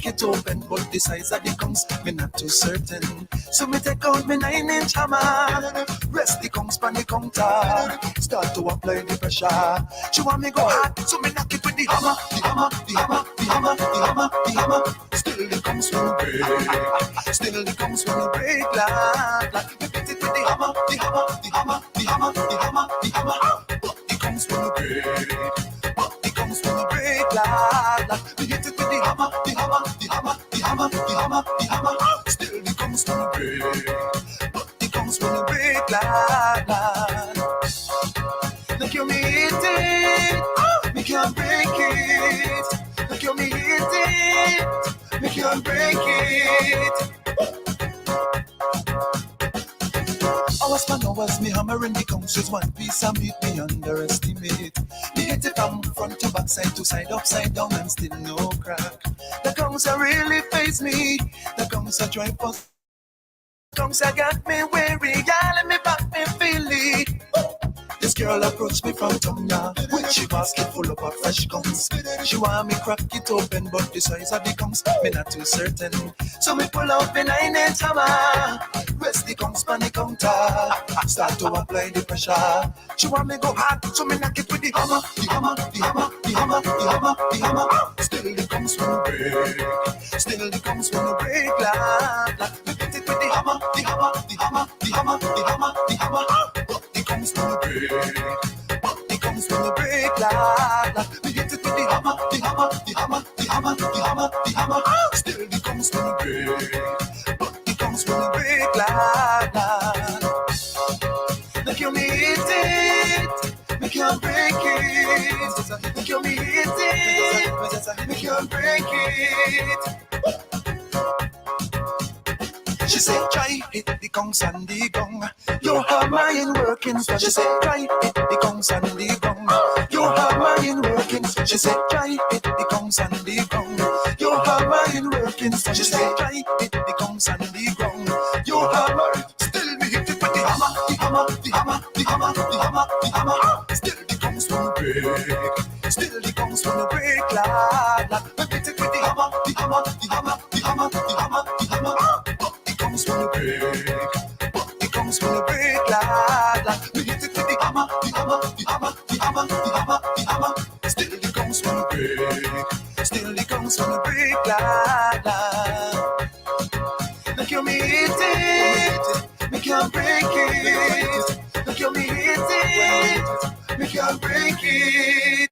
It open, but the size of the conch, me not too certain. So me take out me 9-inch hammer, rest the conch pan the counter, start to apply the pressure. She want me go hard, so me knock it with the hammer, the hammer, the hammer, the hammer, the hammer, the hammer. Still the conch will break, still the conch will break, lad. Me beat it with the hammer, the hammer, the hammer, the hammer, the hammer, the hammer. But the conch will break, but the conch will break, lad. Me hit it with the hammer, the hammer, the hammer, the hammer, the hammer, the hammer. Still the conch will break, but the conch will break, lad. Look you me hit it, me can't break it. Look you me hit it, me can't break it. Hours for hours, me hammering the conches. One piece of meat, me underestimate. Me hit it from front to back, side to side, upside down, and still no crack. The conches really face me. The conches drive us. The conches got me weary, yeah, let me back me feel it. This girl approached me from Tonga with she basket full of her fresh conchs. She want me crack it open, but the size of the conchs, me not too certain. So me pull out me 9-inch hammer, rest the conchs pan the counter, start to apply the pressure. She want me go hard, so me knock it with the hammer, the hammer, the hammer, the hammer, the hammer, the hammer. Still the conchs wanna break, still the conchs wanna break, lad. Me hit it with the hammer, the hammer, the hammer, the hammer, the hammer, the hammer. But the conchs wanna break, but the conchs wanna break, lad. Me hit it with the hammer, the hammer, the hammer, the hammer, the hammer, the hammer. Still the conchs wanna break, but the conchs wanna break, lad. Look you me hit it, me can't break it. Look you me hit it, me can't break it. She said, try hit the conchs and the gong. Your hammer in working. So she said, try hit the conchs and the gong. Your hammer in working. So she said, try hit the conchs and the gong. Your hammer in working. So she said, try hit the conchs and the gong. Your hammer. Still me hit it with the hammer, the hammer, the hammer, the hammer, the hammer, the hammer. Still the conchs wanna break. Still the conchs wanna break, lad. Me hit it with the hammer, the hammer, the hammer, the hammer, the hammer, the hammer. The conchs wanna break, but the conchs wanna break, lad. Me hit it with the hammer, the hammer, the hammer, the hammer, the hammer, the hammer. Still the conchs wanna break, still the conchs wanna break, lad. Look you me hit it, me can't break it. Look you me hit it, me can't break it.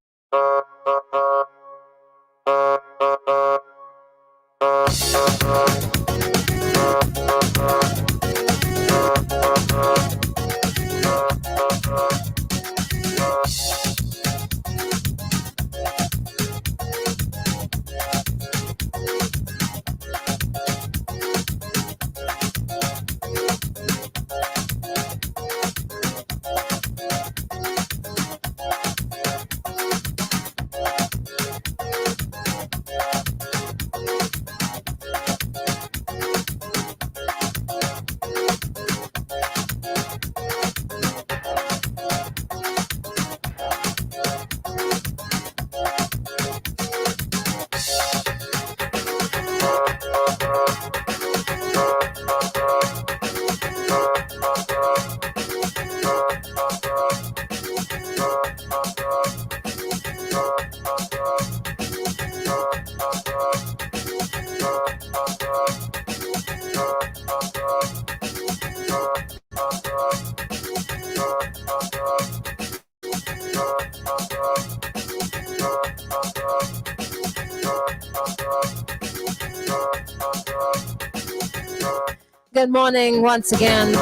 Good morning once again.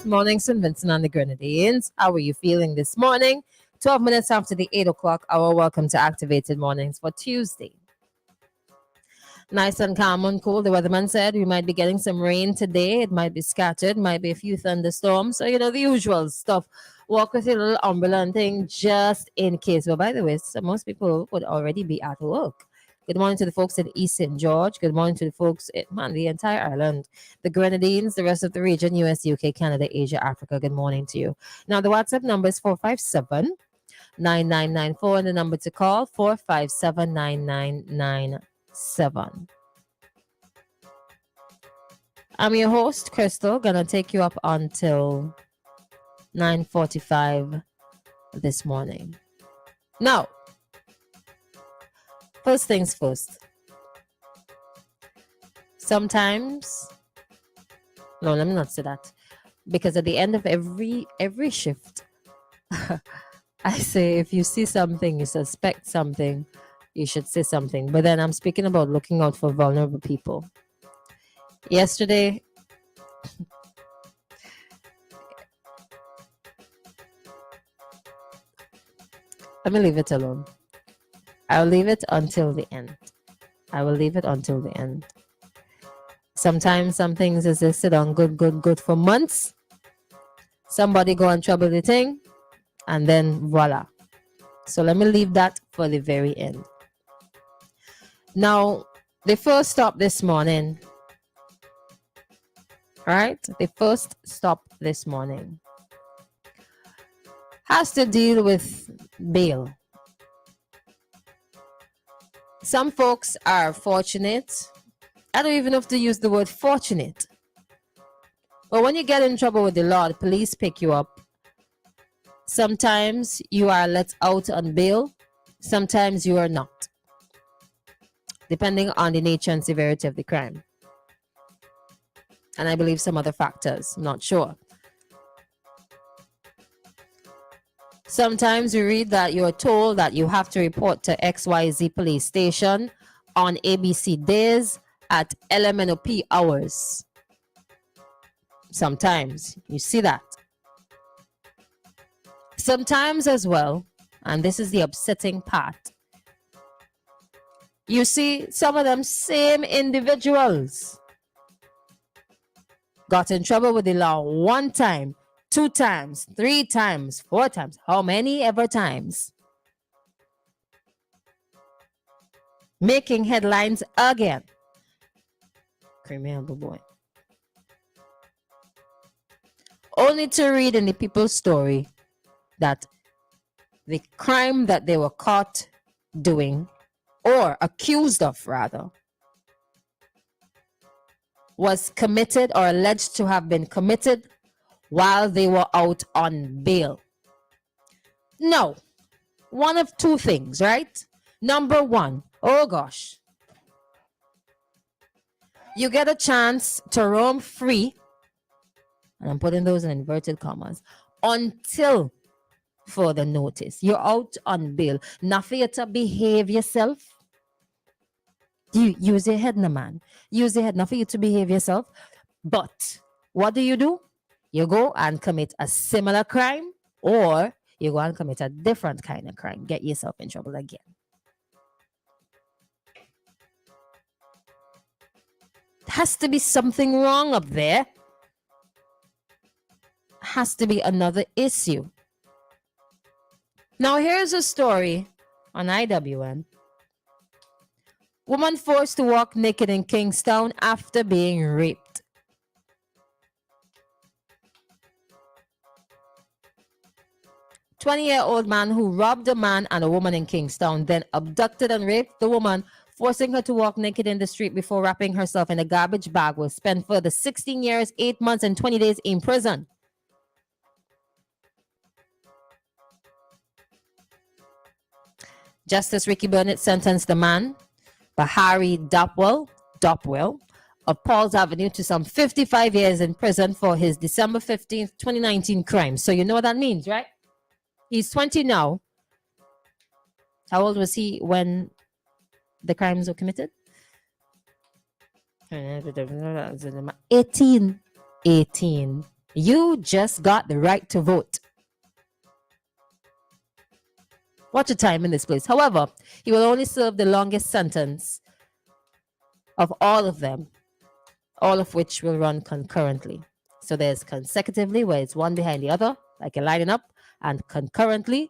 Morning, St. Vincent and the Grenadines. How are you feeling this morning? 12 minutes after the 8 o'clock hour. Welcome to Activated Mornings for Tuesday. Nice and calm and cool. The weatherman said we might be getting some rain today. It might be scattered, might be a few thunderstorms. So, the usual stuff. Walk with your little umbrella and thing just in case. But by the way, most people would already be at work. Good morning to the folks in East St. George. Good morning to the folks in the entire island, the Grenadines, the rest of the region, US, UK, Canada, Asia, Africa. Good morning to you. Now, the WhatsApp number is 457 9994 and the number to call 457-9997. I'm your host, Christal, gonna take you up until 9:45 this morning. Now, first things first. Sometimes, no, let me not say that, because at the end of every shift, I say if you see something, you suspect something, you should say something. But then I'm speaking about looking out for vulnerable people. Yesterday, let me leave it alone. I'll leave it until the end. I will leave it until the end. Sometimes some things is they sit on good for months. Somebody go and trouble the thing, and then voila. So let me leave that for the very end. Now, the first stop this morning, right? The first stop this morning has to deal with bail. Some folks are fortunate. I don't even have to use the word fortunate. But when you get in trouble with the law, the police pick you up. Sometimes you are let out on bail. Sometimes you are not, depending on the nature and severity of the crime. And I believe some other factors. I'm not sure. Sometimes you read that you're told that you have to report to XYZ police station on ABC days at LMNOP hours. Sometimes you see that. Sometimes as well, and this is the upsetting part, you see some of them same individuals got in trouble with the law 1 time, 2 times, 3 times, 4 times, how many ever times, making headlines again. Criminal boy. Only to read in the people's story that the crime that they were caught doing, or accused of rather, was committed or alleged to have been committed while they were out on bail. No, one of 2 things, right? Number 1, oh gosh, you get a chance to roam free, and I'm putting those in inverted commas, until further notice. You're out on bail. Not for you to behave yourself. You use your head, no man. Use your head, not for you to behave yourself. But what do? You go and commit a similar crime, or you go and commit a different kind of crime. Get yourself in trouble again. Has to be something wrong up there. Has to be another issue. Now here's a story on IWN. Woman forced to walk naked in Kingstown after being raped. A 20-year-old man who robbed a man and a woman in Kingstown, then abducted and raped the woman, forcing her to walk naked in the street before wrapping herself in a garbage bag, will spend further 16 years, 8 months, and 20 days in prison. Justice Ricky Burnett sentenced the man, Bahari Dopwell of Paul's Avenue, to some 55 years in prison for his December 15th, 2019 crime. So you know what that means, right? He's 20 now. How old was he when the crimes were committed? 18. You just got the right to vote. Watch your time in this place. However, he will only serve the longest sentence of all of them, all of which will run concurrently. So there's consecutively, where it's one behind the other, like you're lining up, and concurrently,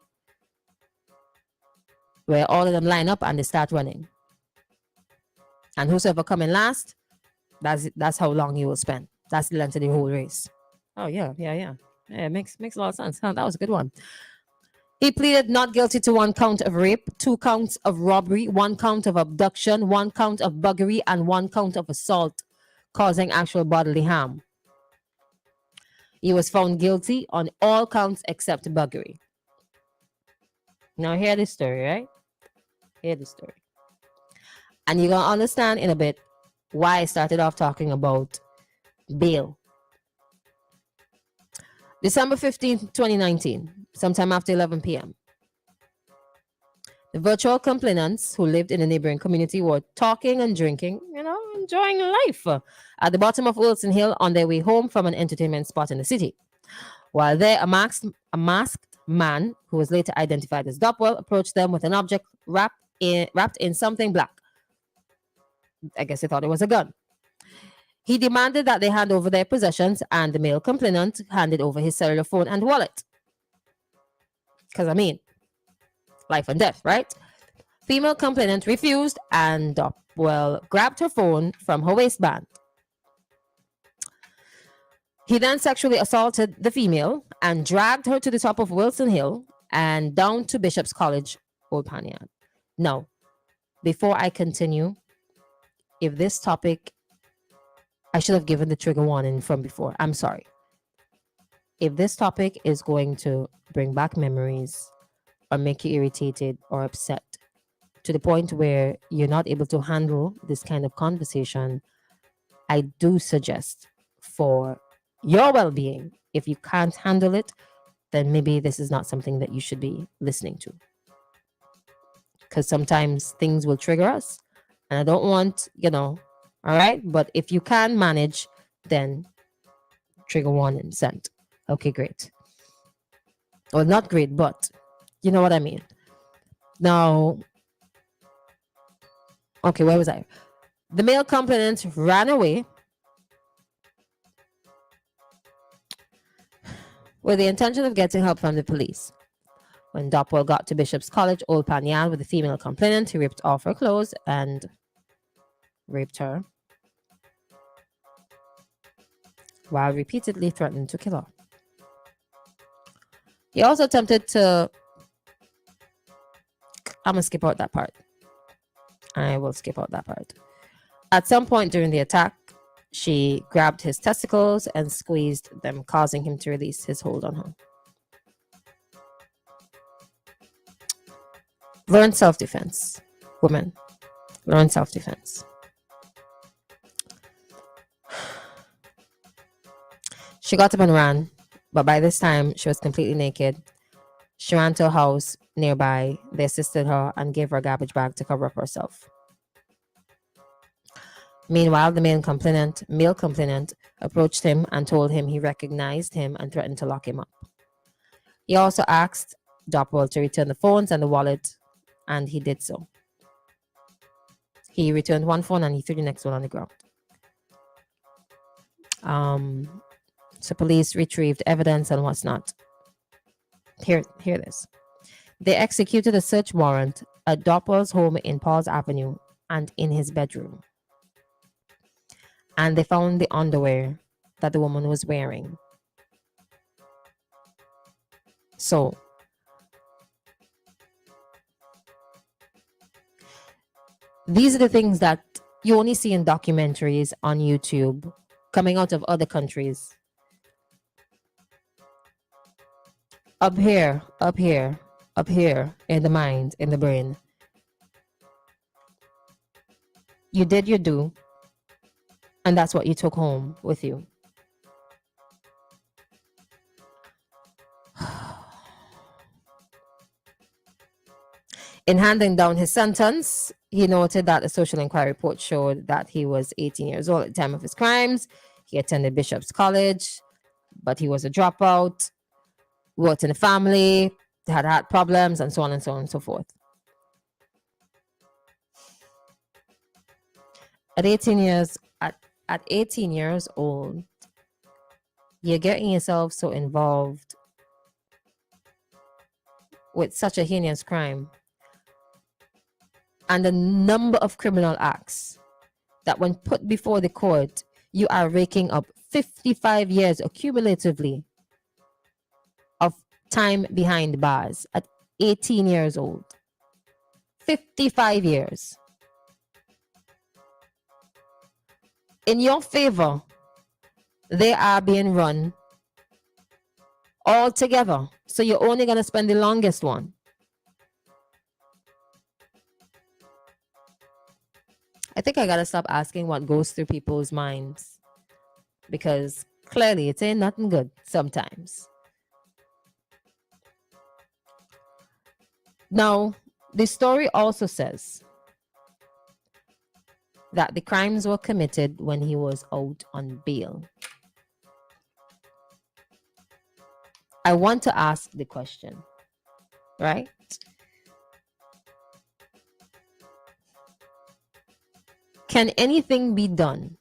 where all of them line up and they start running. And whosoever come in last, that's how long you will spend. That's the length of the whole race. Oh, yeah. It makes a lot of sense. Huh? That was a good one. He pleaded not guilty to 1 count of rape, 2 counts of robbery, 1 count of abduction, 1 count of buggery, and 1 count of assault, causing actual bodily harm. He was found guilty on all counts except buggery. Now, hear this story, right? Hear this story. And you're going to understand in a bit why I started off talking about bail. December 15th, 2019, sometime after 11 p.m. The virtual complainants who lived in the neighboring community were talking and drinking, enjoying life at the bottom of Wilson Hill on their way home from an entertainment spot in the city. While there, a masked man, who was later identified as Dopwell, approached them with an object wrapped in something black. I guess they thought it was a gun. He demanded that they hand over their possessions, and the male complainant handed over his cellular phone and wallet. Because, life and death, right? Female complainant refused, and Dopwell grabbed her phone from her waistband. He then sexually assaulted the female and dragged her to the top of Wilson Hill and down to Bishop's College, Old Panyard. Now, before I continue, if this topic, I should have given the trigger warning from before. I'm sorry. If this topic is going to bring back memories or make you irritated or upset to the point where you're not able to handle this kind of conversation, I do suggest, for your well-being, if you can't handle it, then maybe this is not something that you should be listening to. Because sometimes things will trigger us, and I don't want, all right? But if you can manage, then trigger warning sent. Okay, great. Well, not great, but you know what I mean. Now, okay, where was I? The male complainant ran away with the intention of getting help from the police. When Dopwell got to Bishop's College, Old Panyard, with the female complainant, he ripped off her clothes and raped her, while repeatedly threatening to kill her. He also attempted to... I'm going to skip out that part. I will skip out that part. At some point during the attack, she grabbed his testicles and squeezed them, causing him to release his hold on her. Learn self-defense. Women, learn self-defense. She got up and ran, but by this time, she was completely naked. She ran to a house nearby. They assisted her and gave her a garbage bag to cover up herself. Meanwhile, the male complainant approached him and told him he recognized him and threatened to lock him up. He also asked Dopwell to return the phones and the wallet, and he did so. He returned one phone and he threw the next one on the ground. So police retrieved evidence and what's not. Hear this. They executed a search warrant at Dopwell's home in Paul's Avenue and in his bedroom. And they found the underwear that the woman was wearing. So, these are the things that you only see in documentaries on YouTube coming out of other countries. Up here in the mind, in the brain. You did your do, and that's what you took home with you. In handing down his sentence, he noted that a social inquiry report showed that he was 18 years old at the time of his crimes. He attended Bishop's College, but he was a dropout, worked in a family, had problems, and so on and so on and so forth. At 18 years old, you're getting yourself so involved with such a heinous crime and the number of criminal acts that when put before the court, you are raking up 55 years accumulatively of time behind bars at 18 years old. 55 years. In your favor, they are being run all together. So you're only going to spend the longest one. I think I got to stop asking what goes through people's minds, because clearly it ain't nothing good sometimes. Now, the story also says that the crimes were committed when he was out on bail. I want to ask the question, right? Can anything be done?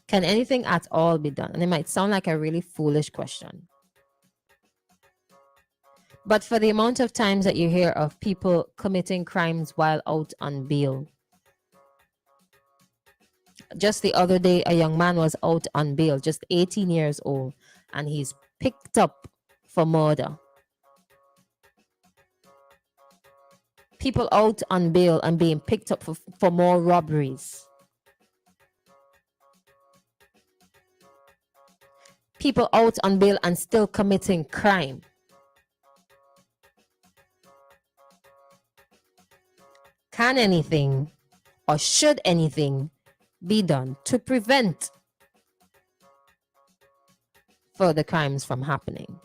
Can anything at all be done? And it might sound like a really foolish question. But for the amount of times that you hear of people committing crimes while out on bail. Just the other day, a young man was out on bail, just 18 years old, and he's picked up for murder. People out on bail and being picked up for more robberies. People out on bail and still committing crime. Can anything or should anything be done to prevent further crimes from happening?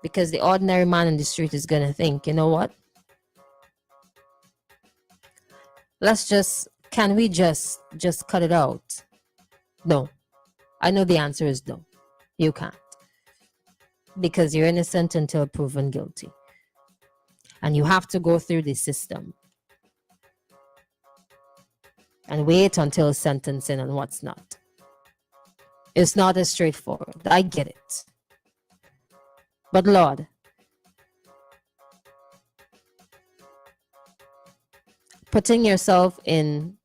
Because the ordinary man in the street is going to think, you know what? Can we just cut it out? No. I know the answer is no. You can't. Because you're innocent until proven guilty. And you have to go through the system. And wait until sentencing and what's not. It's not as straightforward. I get it. But Lord, putting yourself in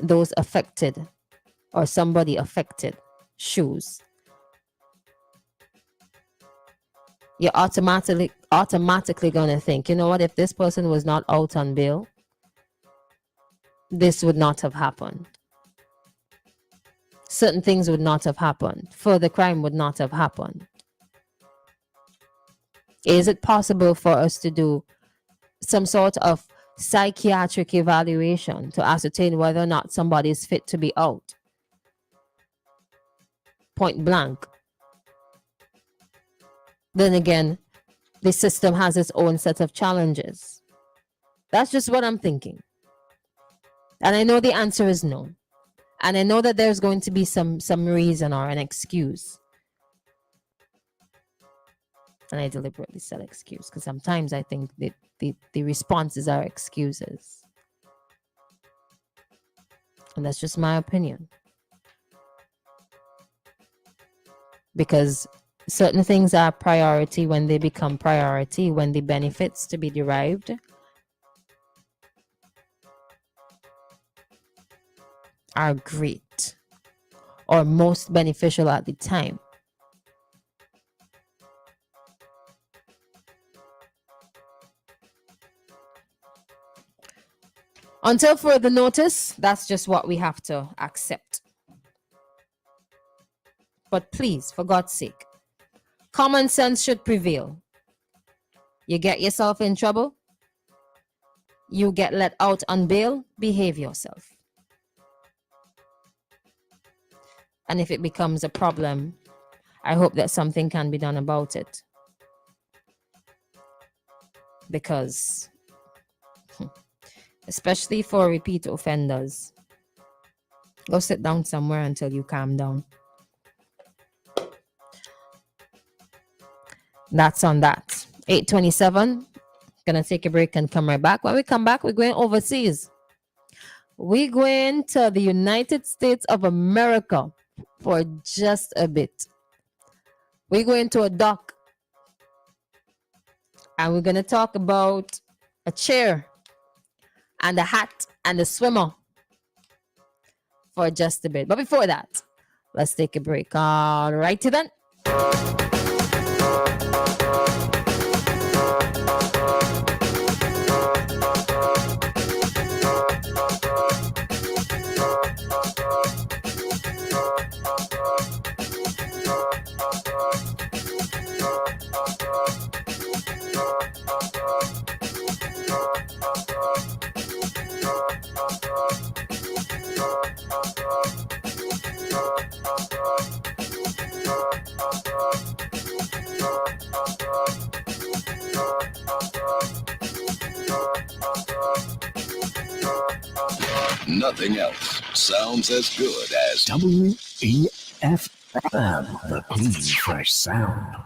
those affected or somebody affected shoes, you're automatically going to think, you know what, if this person was not out on bail, this would not have happened. Certain things would not have happened. Further crime would not have happened. Is it possible for us to do some sort of psychiatric evaluation to ascertain whether or not somebody is fit to be out? Point blank. Then again, the system has its own set of challenges. That's just what I'm thinking. And I know the answer is no. And I know that there's going to be some reason or an excuse. And I deliberately said excuse because sometimes I think that the responses are excuses. And that's just my opinion. Because certain things are priority when they become priority, when the benefits to be derived are great or most beneficial at the time. Until further notice, that's just what we have to accept. But please, for God's sake, common sense should prevail. You get yourself in trouble, you get let out on bail, behave yourself. And if it becomes a problem, I hope that something can be done about it. Because especially for repeat offenders, go sit down somewhere until you calm down. That's on that. 8:27. Gonna take a break and come right back. When we come back, we're going overseas. We're going to the United States of America for just a bit. We're going to a dock. And we're going to talk about a chair and a hat and a swimmer for just a bit. But before that, let's take a break. All righty then. Nothing else sounds as good as WEFM, the clean, fresh sound.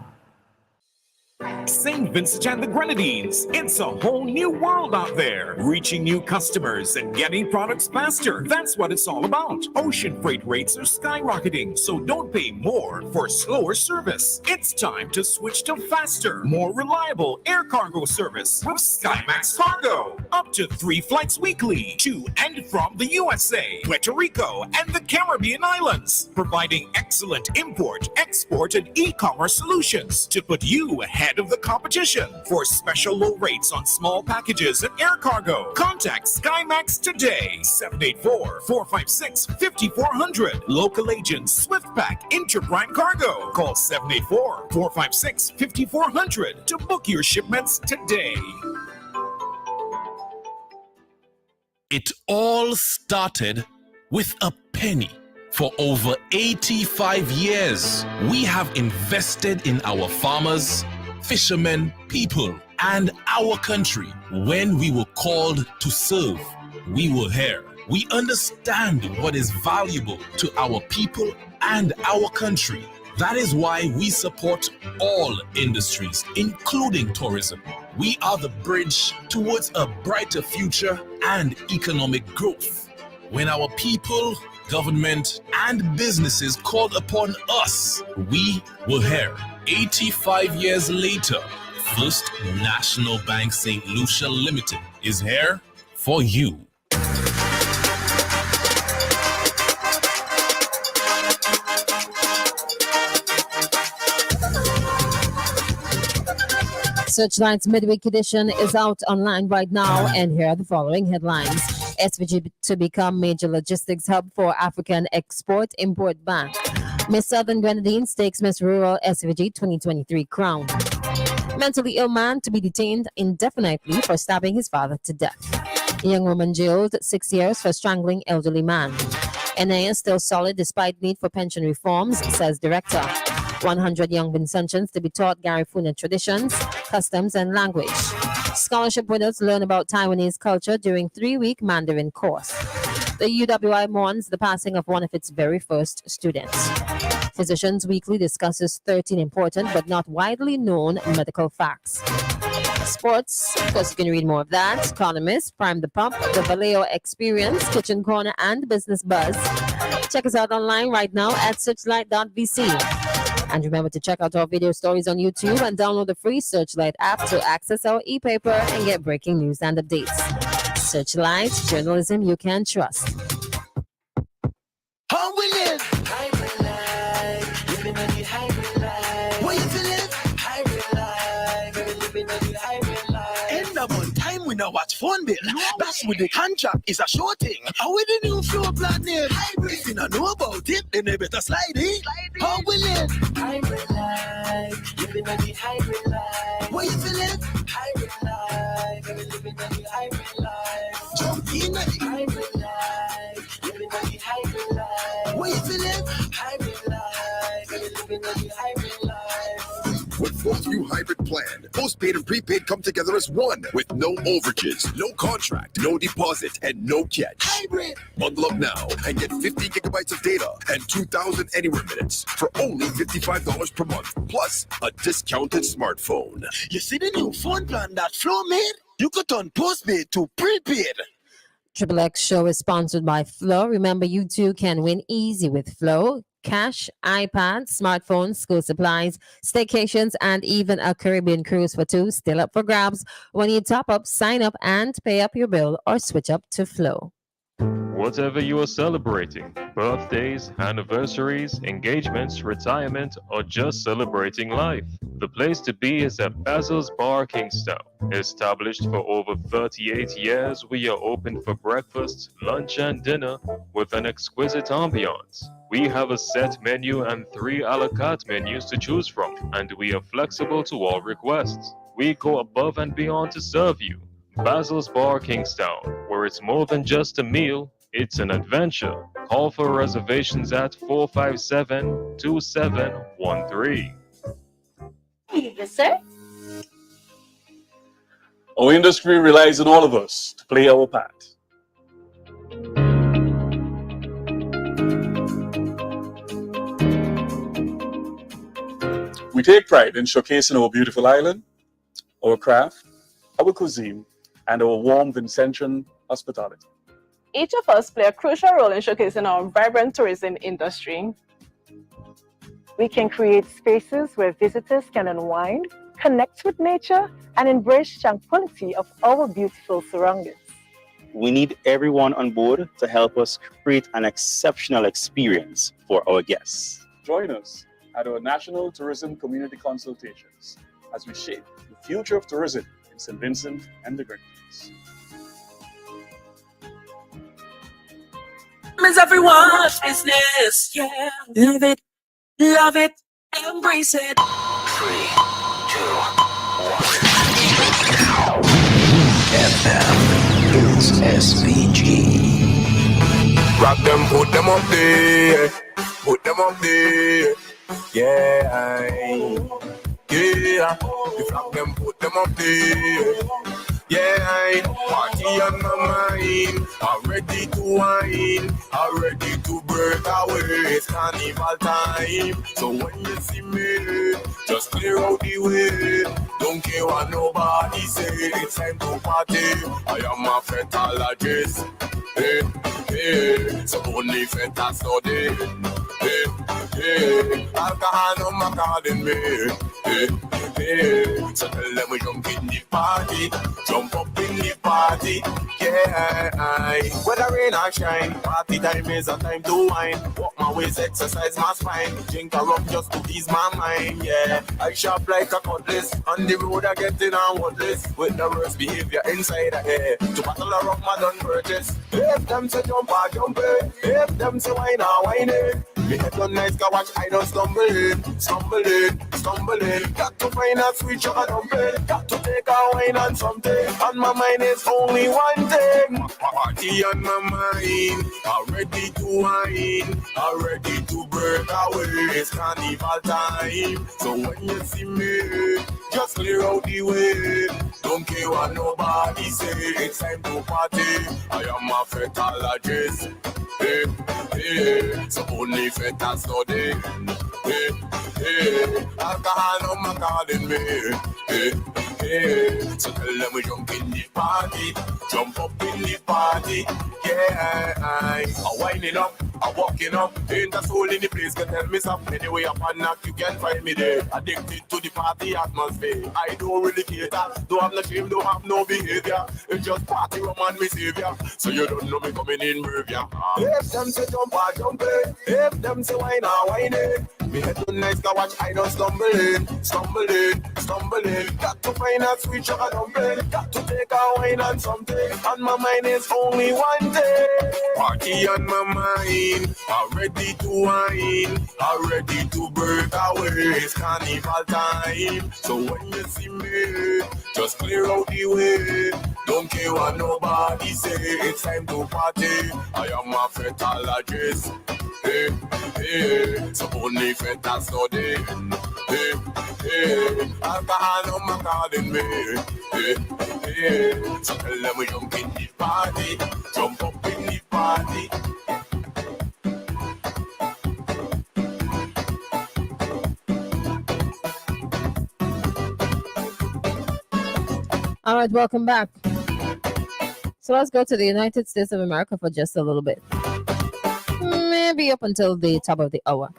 St. Vincent and the Grenadines. It's a whole new world out there. Reaching new customers and getting products faster. That's what it's all about. Ocean freight rates are skyrocketing, so don't pay more for slower service. It's time to switch to faster, more reliable air cargo service with SkyMax Cargo. Up to 3 flights weekly to and from the USA, Puerto Rico, and the Caribbean islands. Providing excellent import, export, and e-commerce solutions to put you ahead of the competition. For special low rates on small packages and air cargo, contact SkyMax today. 784-456-5400. Local agents SwiftPack Interprime Cargo. Call 784-456-5400 to book your shipments today. It all started with a penny. For over 85 years, we have invested in our farmers, fishermen, people, and our country. When we were called to serve, we were here. We understand what is valuable to our people and our country. That is why we support all industries, including tourism. We are the bridge towards a brighter future and economic growth. When our people, government, and businesses called upon us, we were here. 85 years later, First National Bank St. Lucia Limited is here for you. Searchlight's midweek edition is out online right now, and here are the following headlines. SVG to become major logistics hub for African Export-Import Bank. Miss Southern Grenadines takes Miss Rural SVG 2023 crown. Mentally ill man to be detained indefinitely for stabbing his father to death. Young woman jailed 6 years for strangling elderly man. NA is still solid despite need for pension reforms, says director. 100 young Vincentians to be taught Garifuna traditions, customs, and language. Scholarship winners learn about Taiwanese culture during 3-week Mandarin course. The UWI mourns the passing of one of its very first students. Physicians Weekly discusses 13 important but not widely known medical facts. Sports, of course, you can read more of that. Economist, Prime the Pump, The Vallejo Experience, Kitchen Corner, and Business Buzz. Check us out online right now at searchlight.vc. And remember to check out our video stories on YouTube and download the free Searchlight app to access our e-paper and get breaking news and updates. Searchlight, journalism you can trust. How we live? Hybrid life, living on the hybrid life. What you feeling? Hybrid life, we're living on the hybrid life. End up on time we now watch phone bill. That's with the contract is a sure thing. How with the new floor plan name? Hybrid. If you don't know about it, then they better slide it. How we live? Hybrid life, living on the hybrid life. What you feeling? Hybrid life, we're living on the hybrid life. Jump in at the hybrid life, living on the hybrid life. What you feeling? Hybrid life, we're living on the hybrid life. With both new hybrid plan, postpaid and prepaid come together as one with no overages, no contract, no deposit, and no catch. Hybrid. Bundle up now and get 50 gigabytes of data and 2,000 anywhere minutes for only $55 per month, plus a discounted smartphone. You see the new phone plan that Flow made? You could turn postpaid to prepaid. Triple X show is sponsored by Flow. Remember, you too can win easy with Flow. Cash, iPads, smartphones, school supplies, staycations, and even a Caribbean cruise for two still up for grabs when you top up, sign up, and pay up your bill or switch up to Flow. Whatever you are celebrating, birthdays, anniversaries, engagements, retirement, or just celebrating life, the place to be is at Basil's Bar Kingstown. Established for over 38 years, we are open for breakfast, lunch, and dinner with an exquisite ambiance. We have a set menu and 3 a la carte menus to choose from, and we are flexible to all requests. We go above and beyond to serve you. Basil's Bar Kingstown, where it's more than just a meal, it's an adventure. Call for reservations at 457-2713. Yes, sir. Our industry relies on all of us to play our part. We take pride in showcasing our beautiful island, our craft, our cuisine, and our warm Vincentian hospitality. Each of us play a crucial role in showcasing our vibrant tourism industry. We can create spaces where visitors can unwind, connect with nature, and embrace tranquility of our beautiful surroundings. We need everyone on board to help us create an exceptional experience for our guests. Join us at our National Tourism Community Consultations as we shape the future of tourism in St. Vincent and the Grenadines. It's everyone's business, yeah. Love it, embrace it. 3, 2, 1. FM is SPG. Rock them, put them up there. Put them up there. Yeah. Yeah. If rock them, put them up there. Yeah, party on my mind. I'm ready to wine. I'm ready to break away. It's carnival time. So when you see me, just clear out the way. Don't care what nobody say. It's time to party. I am a fetologist. Hey, hey. So only feta study. Hey, hey. Alcohol no matter than me. Hey, hey. So tell them we jump in the party. Jump up in the party, yeah. Whether rain or shine, party time is a time to wine. Walk my ways, exercise my spine. Drink a rum just to ease my mind, yeah. I shop like a cutlass. On the road I get in on wordless. With the worst behavior inside the air. To battle a rum I done purchase. If them say jump I jump it. If them say wine I wine it. Me head done nice, go watch I don't stumble in. Got to find a sweet sugar dumpling. Got to take a wine and something. On my mind is only one thing. Party on my mind. I'm ready to wine. I'm ready to break away. It's carnival time. So when you see me, just clear out the way. Don't care what nobody say. It's time to party. I am a fetologist. Hey, hey. So only feta study. Hey, hey. Alcohol no matter than me. Hey, hey. So tell them we jump in the party, jump up in the party, yeah. I'm winding up, I'm walking up, ain't a soul in the place can tell me something. Anyway, up and knock, you can find me there. Addicted to the party atmosphere. I don't really cater, don't have no shame, don't have no behavior. It's just party rum and me savior. So you don't know me coming in bravia. If them say jump, I jump it. If them say wine, I wine it. Me head to nice, go watch, I don't stumble in. Got to find a sweet sugar dumpling. Got to take a wine and something. On my mind is only one thing. Party on my mind. I'm ready to wine. I'm ready to break away. It's carnival time. So when you see me, just clear out the way. Don't care what nobody say. It's time to party. I am a fetologist. Hey, hey. So only feta study. Hey, hey. Alcohol no matter than me. Hey, hey. So tell them we jump in the party. Jump up in the party. All right, welcome back. So let's go to the United States of America for just a little bit. Maybe up until the top of the hour.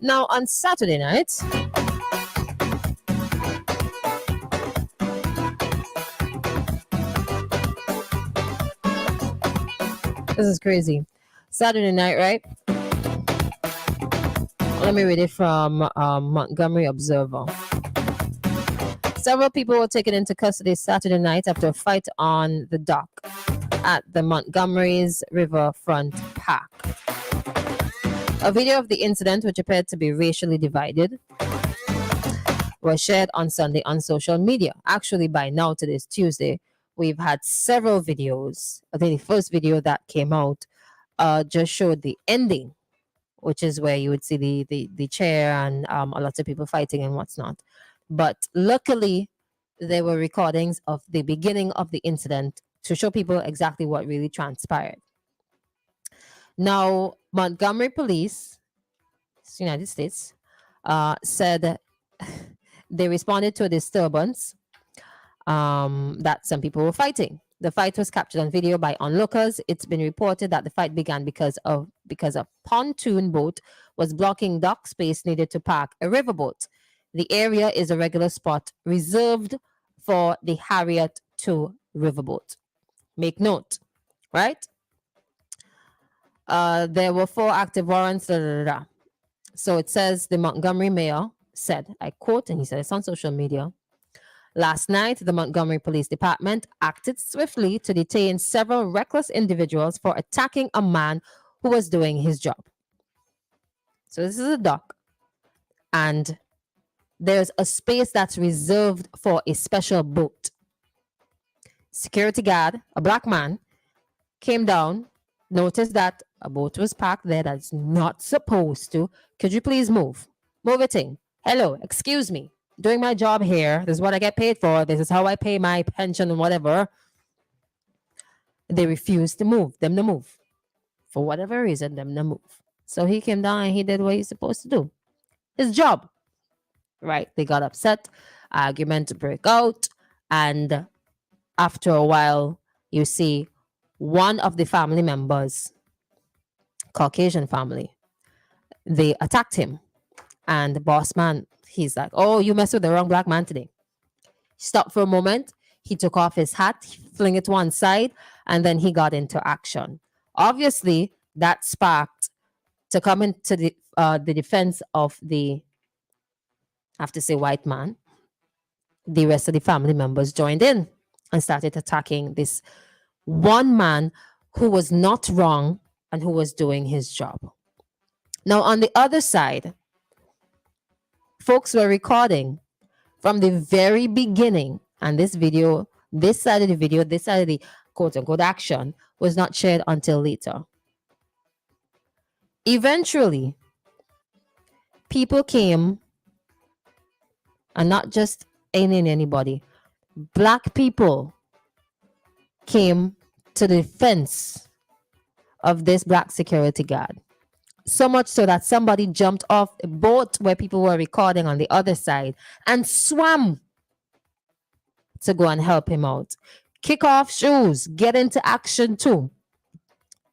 Now, on Saturday night, This is crazy. Saturday night, right? Let me read it from Montgomery Observer. Several people were taken into custody Saturday night after a fight on the dock at the Montgomery's Riverfront Park. A video of the incident, which appeared to be racially divided, was shared on Sunday on social media. Actually, by now, today's Tuesday, we've had several videos. I think the first video that came out just showed the ending, which is where you would see the chair and a lot of people fighting and what's not. But luckily, there were recordings of the beginning of the incident to show people exactly what really transpired. Now, Montgomery Police, United States, said they responded to a disturbance that some people were fighting. The fight was captured on video by onlookers. It's been reported that the fight began because a pontoon boat was blocking dock space needed to park a riverboat. The area is a regular spot reserved for the Harriet II riverboat. Make note, right? There were 4 active warrants. So it says the Montgomery mayor said, I quote, and he said it's on social media. Last night, the Montgomery Police Department acted swiftly to detain several reckless individuals for attacking a man who was doing his job. So this is a dock, and there's a space that's reserved for a special boat. Security guard, a black man, came down, noticed that a boat was parked there that's not supposed to. Could you please move? Move it in. Hello, excuse me. Doing my job here. This is what I get paid for. This is how I pay my pension and whatever. They refused to move. Them to move. For whatever reason, them to move. So he came down and he did what he's supposed to do. His job. Right? They got upset. Argument broke out. And after a while, you see one of the family members, Caucasian family, they attacked him. And the boss man, he's like, oh, you messed with the wrong black man today. Stopped for a moment. He took off his hat, fling it to one side, and then he got into action. Obviously, that sparked to come into the defense of the, I have to say, white man. The rest of the family members joined in and started attacking this one man who was not wrong and who was doing his job. Now, on the other side, folks were recording from the very beginning, and this video, this side of the video, this side of the quote-unquote action was not shared until later. Eventually, people came, and not just anybody, black people came to the defense of this black security guard. So much so that somebody jumped off a boat where people were recording on the other side and swam to go and help him out. Kick off shoes, get into action too.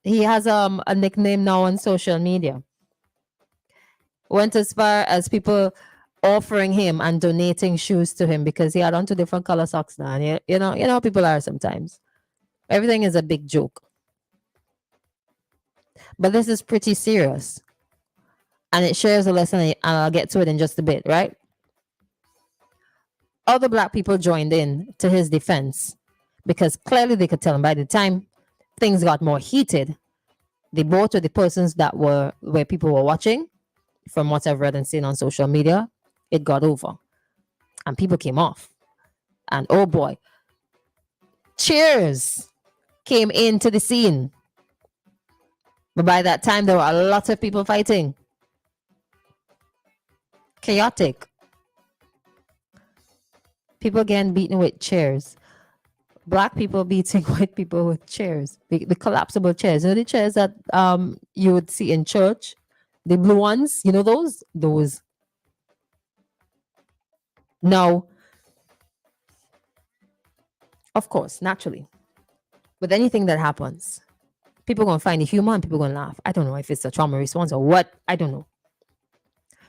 He has a nickname now on social media. Went as far as people offering him and donating shoes to him because he had on 2 different color socks now. And you know people are sometimes. Everything is a big joke. But this is pretty serious. And it shares a lesson, and I'll get to it in just a bit, right? Other black people joined in to his defense because clearly they could tell him by the time things got more heated, the both of the persons that were where people were watching, from what I've read and seen on social media, it got over. And people came off. And oh boy, cheers came into the scene. But by that time, there were a lot of people fighting. Chaotic. People getting beaten with chairs. Black people beating white people with chairs. The collapsible chairs. You know the chairs that you would see in church? The blue ones? You know those? Those. Now, of course, naturally, with anything that happens, people going to find the humor and people going to laugh. I don't know if it's a trauma response or what. I don't know.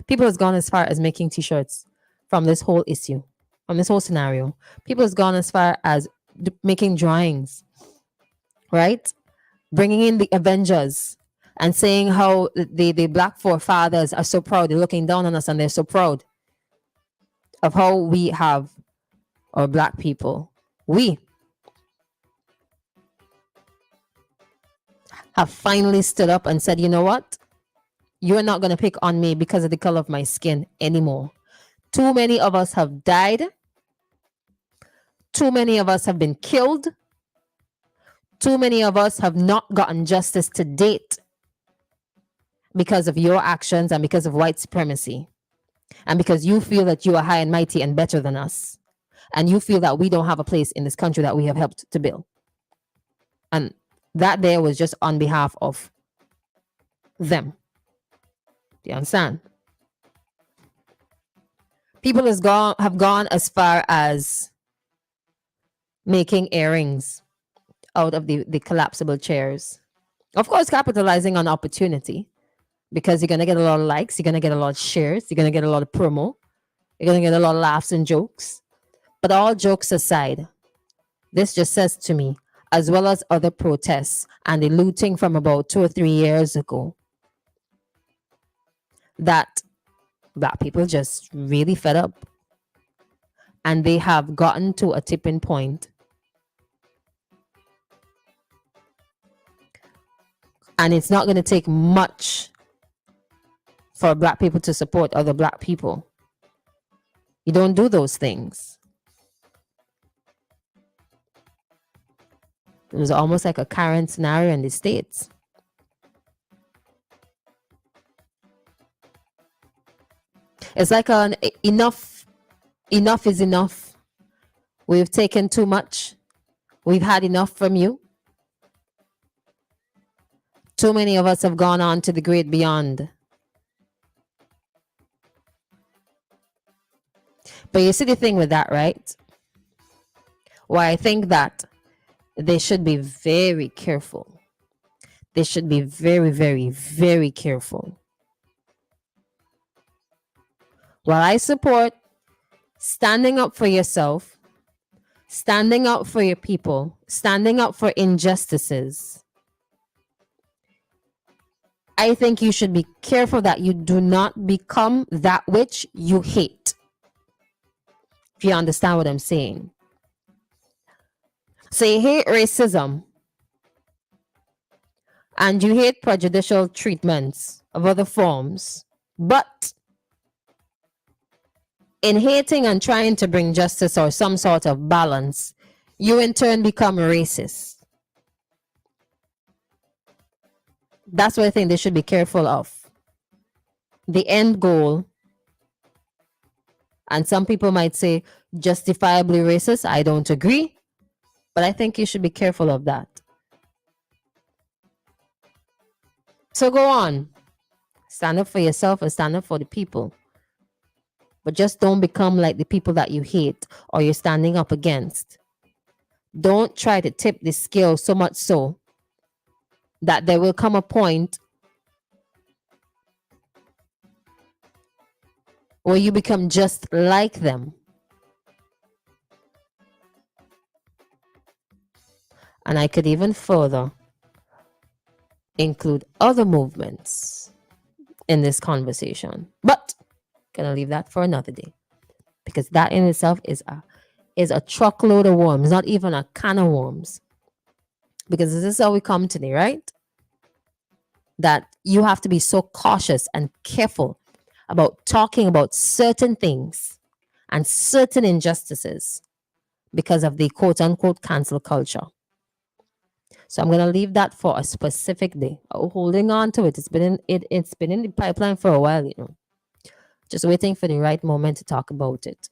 People has gone as far as making t-shirts from this whole issue, from this whole scenario. People has gone as far as making drawings, right? bringing in the Avengers and saying how the black forefathers are so proud. They're looking down on us and they're so proud of how we have our black people. We have finally stood up and said, you know what? You're not going to pick on me because of the color of my skin anymore. Too many of us have died. Too many of us have been killed. Too many of us have not gotten justice to date because of your actions and because of white supremacy. And because you feel that you are high and mighty and better than us. And you feel that we don't have a place in this country that we have helped to build. And that there was just on behalf of them. Do you understand? People have gone as far as making earrings out of the collapsible chairs. Of course, capitalizing on opportunity, because you're going to get a lot of likes, you're going to get a lot of shares, you're going to get a lot of promo, you're going to get a lot of laughs and jokes. But all jokes aside, this just says to me, as well as other protests and the looting from about 2 or 3 years ago, that black people just really fed up. And they have gotten to a tipping point. And it's not going to take much for black people to support other black people. You don't do those things. It was almost like a current scenario in the States. It's like an enough is enough. We've taken too much. We've had enough from you. Too many of us have gone on to the great beyond. But you see the thing with that, right? Why I think that they should be very careful. They should be very, very, very careful. While I support standing up for yourself, standing up for your people, standing up for injustices, I think you should be careful that you do not become that which you hate. If you understand what I'm saying. So you hate racism and you hate prejudicial treatments of other forms, but in hating and trying to bring justice or some sort of balance, you in turn become racist. That's what I think they should be careful of. The end goal, and some people might say justifiably racist. I don't agree, but I think you should be careful of that. So go on. Stand up for yourself and stand up for the people. But just don't become like the people that you hate or you're standing up against. Don't try to tip the scale so much so that there will come a point where you become just like them. And I could even further include other movements in this conversation. But I'm gonna leave that for another day. Because that in itself is a truckload of worms, not even a can of worms. Because this is how we come today, right? That you have to be so cautious and careful about talking about certain things and certain injustices because of the quote-unquote cancel culture. So I'm going to leave that for a specific day. Holding on to it. It's been in the pipeline for a while, you know. Just waiting for the right moment to talk about it.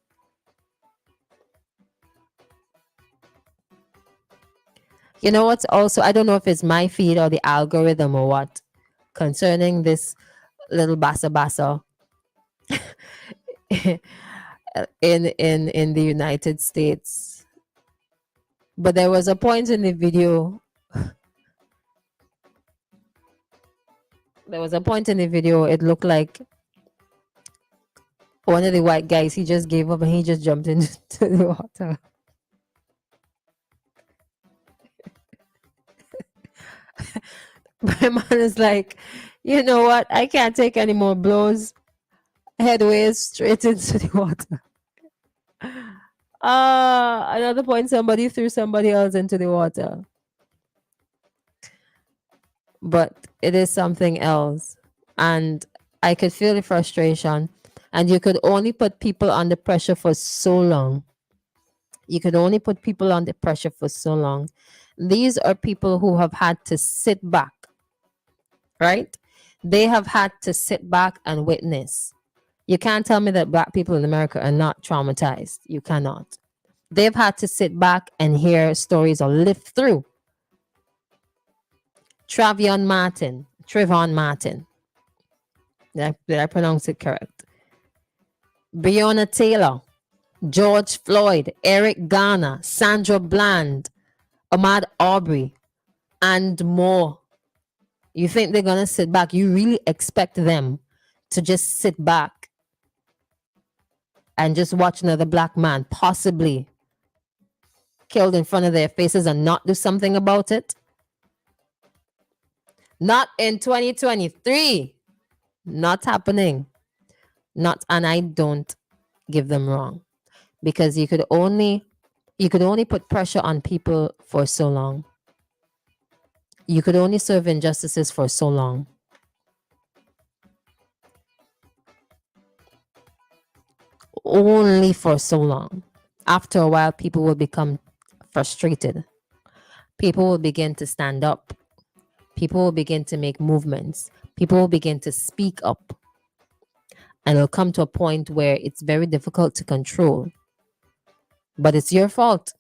You know what's also, I don't know if it's my feed or the algorithm or what, concerning this little basa in the United States. But there was a point in the video. It looked like one of the white guys, he just gave up and he just jumped into the water. My man is like, you know what? I can't take any more blows. Headways straight into the water. Another point, somebody threw somebody else into the water. But it is something else. And I could feel the frustration. And you could only put people under pressure for so long. You could only put people under pressure for so long. These are people who have had to sit back, right? They have had to sit back and witness. You can't tell me that black people in America are not traumatized. You cannot. They've had to sit back and hear stories or live through. Trayvon Martin. Did I pronounce it correct? Breonna Taylor, George Floyd, Eric Garner, Sandra Bland, Ahmaud Arbery, and more. You think they're going to sit back? You really expect them to just sit back and just watch another black man possibly killed in front of their faces and not do something about it? Not in 2023. Not happening. And I don't give them wrong, because you could only put pressure on people for so long. You could only serve injustices for so long. Only for so long. After a while, people will become frustrated. People will begin to stand up. People will begin to make movements. People will begin to speak up. And it'll come to a point where it's very difficult to control. But it's your fault,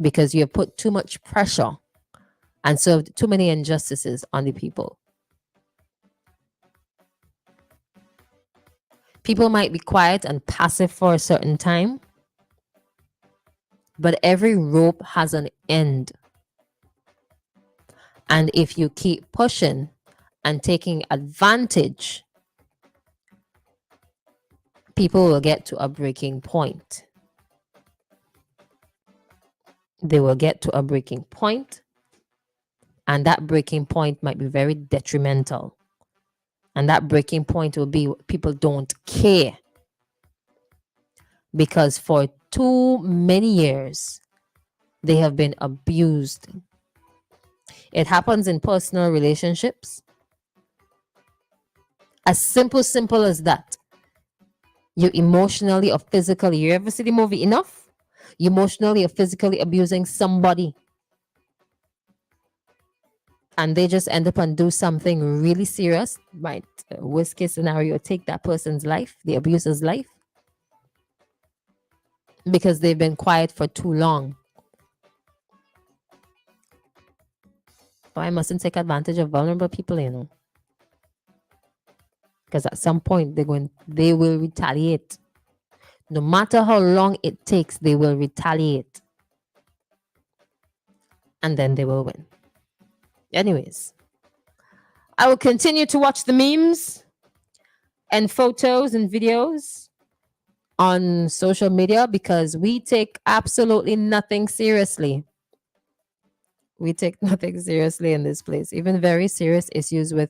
because you have put too much pressure and served too many injustices on the people. People might be quiet and passive for a certain time, but every rope has an end. And if you keep pushing and taking advantage, people will get to a breaking point. They will get to a breaking point, and that breaking point might be very detrimental. And that breaking point will be people don't care, because for too many years, they have been abused. It happens in personal relationships. As simple as that. You emotionally or physically, you ever see the movie Enough? You emotionally or physically abusing somebody, and they just end up and do something really serious. Might, worst case scenario, take that person's life, the abuser's life, because they've been quiet for too long. But I mustn't take advantage of vulnerable people, you know. Because at some point they will retaliate. No matter how long it takes, they will retaliate. And then they will win. Anyways, I will continue to watch the memes and photos and videos on social media, because we take absolutely nothing seriously. We take nothing seriously in this place. Even very serious issues with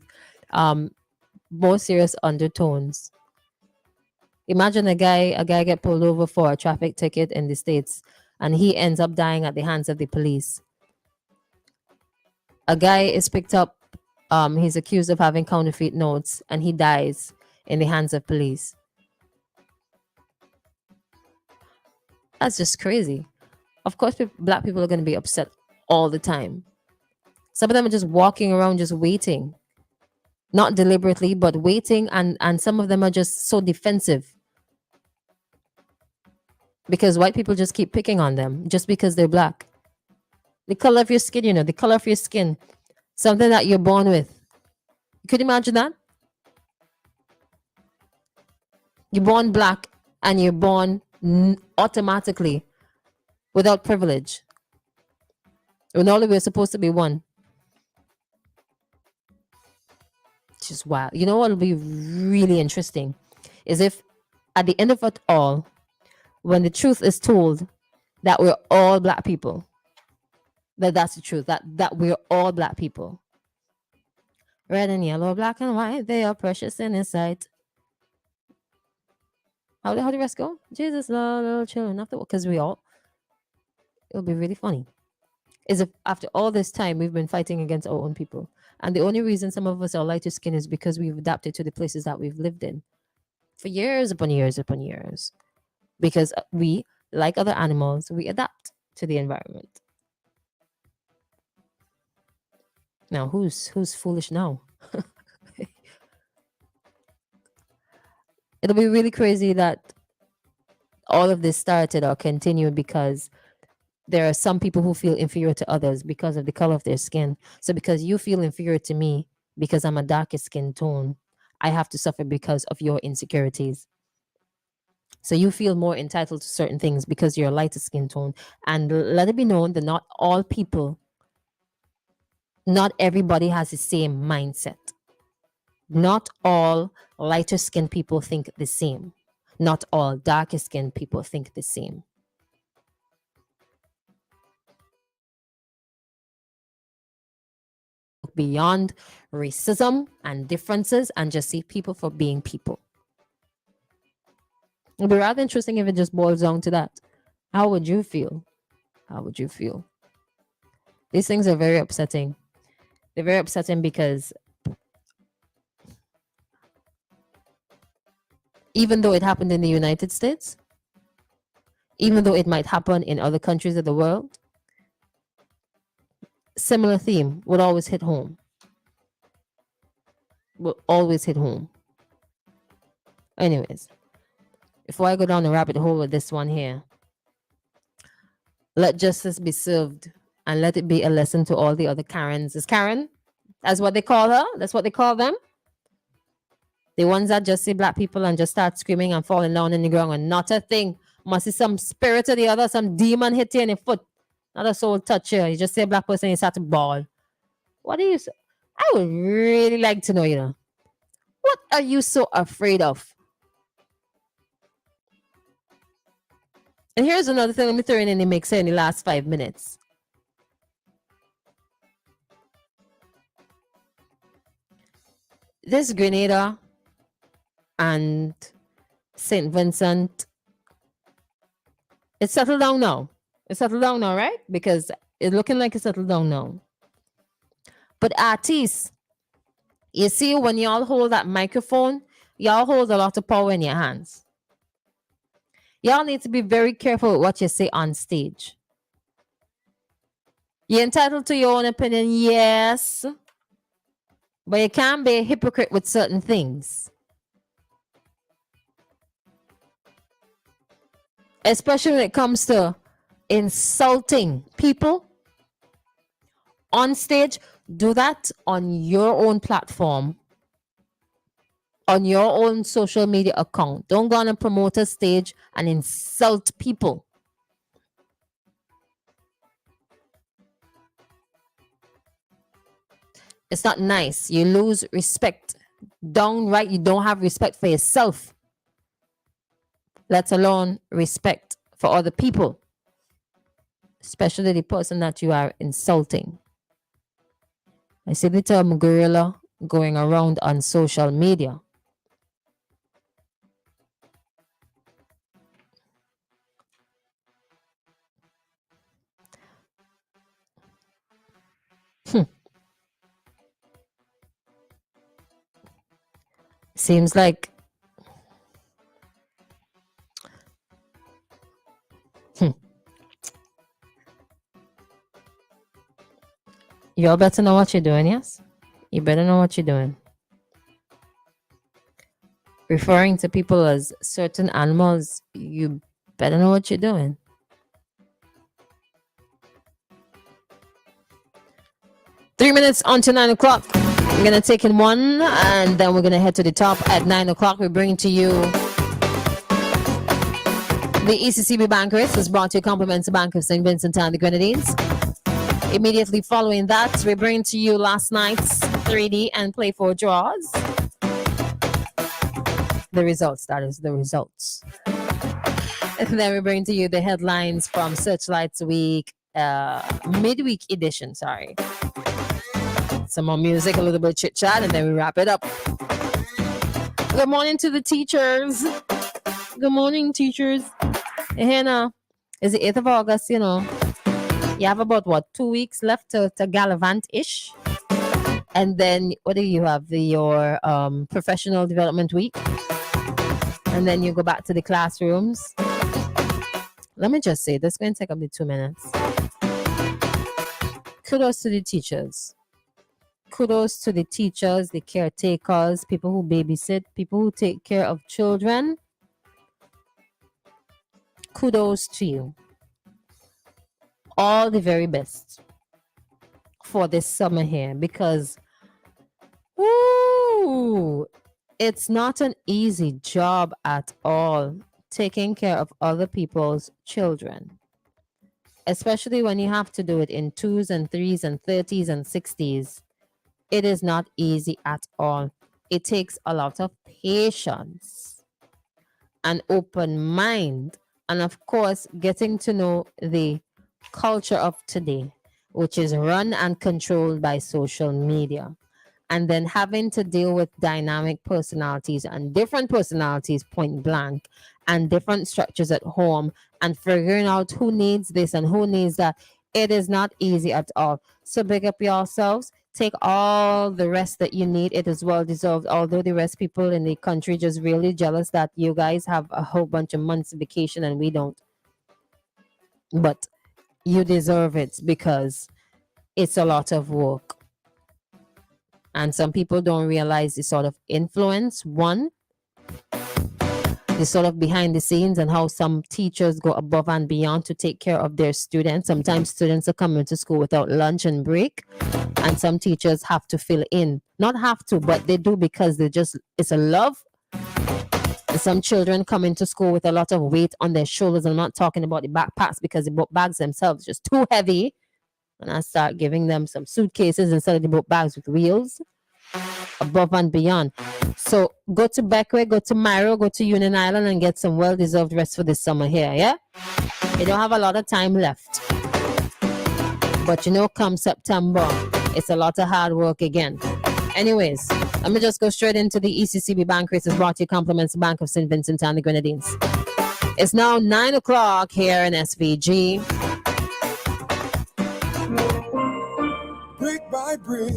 more serious undertones. Imagine a guy get pulled over for a traffic ticket in the States, and he ends up dying at the hands of the police. A guy is picked up, he's accused of having counterfeit notes, and he dies in the hands of police. That's just crazy. Of course, black people are going to be upset all the time. Some of them are just walking around just waiting. Not deliberately, but waiting, and some of them are just so defensive. Because white people just keep picking on them just because they're black. The color of your skin, you know, the color of your skin. Something that you're born with. You could imagine that? You're born black and you're born automatically without privilege. When all of you are supposed to be one. It's just wild. You know what will be really interesting is if at the end of it all, when the truth is told that we're all black people, that's the truth, that we're all black people. Red and yellow, black and white, they are precious in his sight. How the rest go? Jesus, love little children after, because it'll be really funny. Is if after all this time we've been fighting against our own people, and the only reason some of us are lighter skin is because we've adapted to the places that we've lived in for years upon years upon years. Because we, like other animals, we adapt to the environment. Now, who's foolish now? It'll be really crazy that all of this started or continued because there are some people who feel inferior to others because of the color of their skin. So because you feel inferior to me because I'm a darker skin tone, I have to suffer because of your insecurities. So you feel more entitled to certain things because you're a lighter skin tone. And let it be known that not all people, not everybody has the same mindset. Not all lighter skinned people think the same. Not all darker skinned people think the same. Beyond racism and differences and just see people for being people. It'd be rather interesting if it just boils down to that. How would you feel? How would you feel? These things are very upsetting. They're very upsetting because even though it happened in the United States, even though it might happen in other countries of the world, similar theme would always hit home. Will always hit home. Anyways, before I go down the rabbit hole with this one here, let justice be served and let it be a lesson to all the other Karens. Is Karen? That's what they call her? That's what they call them? The ones that just see black people and just start screaming and falling down in the ground and not a thing. Must see some spirit or the other, some demon hit you in the foot. Not a soul touch you. You just see a black person and you start to bawl. What do you say? I would really like to know, what are you so afraid of? And here's another thing. Let me throw in the mix in the last 5 minutes. This Grenada and St. Vincent, it's settled down now. It's settled down now, right? Because it's looking like it's settled down now. But artists, you see, when y'all hold that microphone, y'all hold a lot of power in your hands. Y'all need to be very careful with what you say on stage. You're entitled to your own opinion, yes. But you can't be a hypocrite with certain things. Especially when it comes to insulting people on stage. Do that on your own platform, on your own social media account. Don't go on a promoter stage and insult people. It's not nice. You lose respect. Downright, you don't have respect for yourself, let alone respect for other people, especially the person that you are insulting. I see the term gorilla going around on social media. Seems like you all better know what you're doing, yes? You better know what you're doing. Referring to people as certain animals, you better know what you're doing. Three minutes on to 9 o'clock. We're going to take in one, and then we're going to head to the top at 9 o'clock. We're bringing to you the ECCB Bank Race. Is brought to you compliments of Bank of St. Vincent and the Grenadines. Immediately following that, we bring to you last night's 3D and Play 4 draws. The results, that is the results. And then we bring to you the headlines from Searchlight's week, midweek edition, sorry. some more music, a little bit of chit chat, and then we wrap it up. Good morning to the teachers. Good morning, teachers. Here now, it's the 8th of August, you know. You have about 2 weeks left to gallivant-ish. And then what do you have? Your professional development week. And then you go back to the classrooms. Let me just say, this is going to take up the 2 minutes. Kudos to the teachers. Kudos to the teachers, the caretakers, people who babysit, people who take care of children. Kudos to you. All the very best for this summer here, because it's not an easy job at all, taking care of other people's children, especially when you have to do it in 2s and 3s and 30s and 60s. It is not easy at all. It takes a lot of patience, an open mind, and of course, getting to know the culture of today, which is run and controlled by social media. And then having to deal with dynamic personalities and different personalities point blank, and different structures at home, and figuring out who needs this and who needs that. It is not easy at all. So big up yourselves. Take all the rest that you need. It is well deserved. Although the rest people in the country just really jealous that you guys have a whole bunch of months vacation and we don't. But you deserve it because it's a lot of work. And some people don't realize the sort of influence, the sort of behind the scenes, and how some teachers go above and beyond to take care of their students. Sometimes students are coming to school without lunch and break, and some teachers have to fill in. Not have to, but they do because it's a love. Some children come into school with a lot of weight on their shoulders. I'm not talking about the backpacks, because the book bags themselves are just too heavy. And I start giving them some suitcases instead of the book bags with wheels, above and beyond. So go to Beckwith, go to Myro, go to Union Island and get some well-deserved rest for this summer here, yeah? You don't have a lot of time left. But come September, it's a lot of hard work again. Anyways, let me just go straight into the ECCB Bank races brought to you compliments Bank of St. Vincent and the Grenadines. It's now 9 o'clock here in SVG. Brick by brick,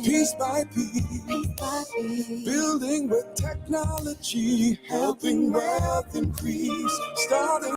piece by piece, building with technology, helping wealth increase, starting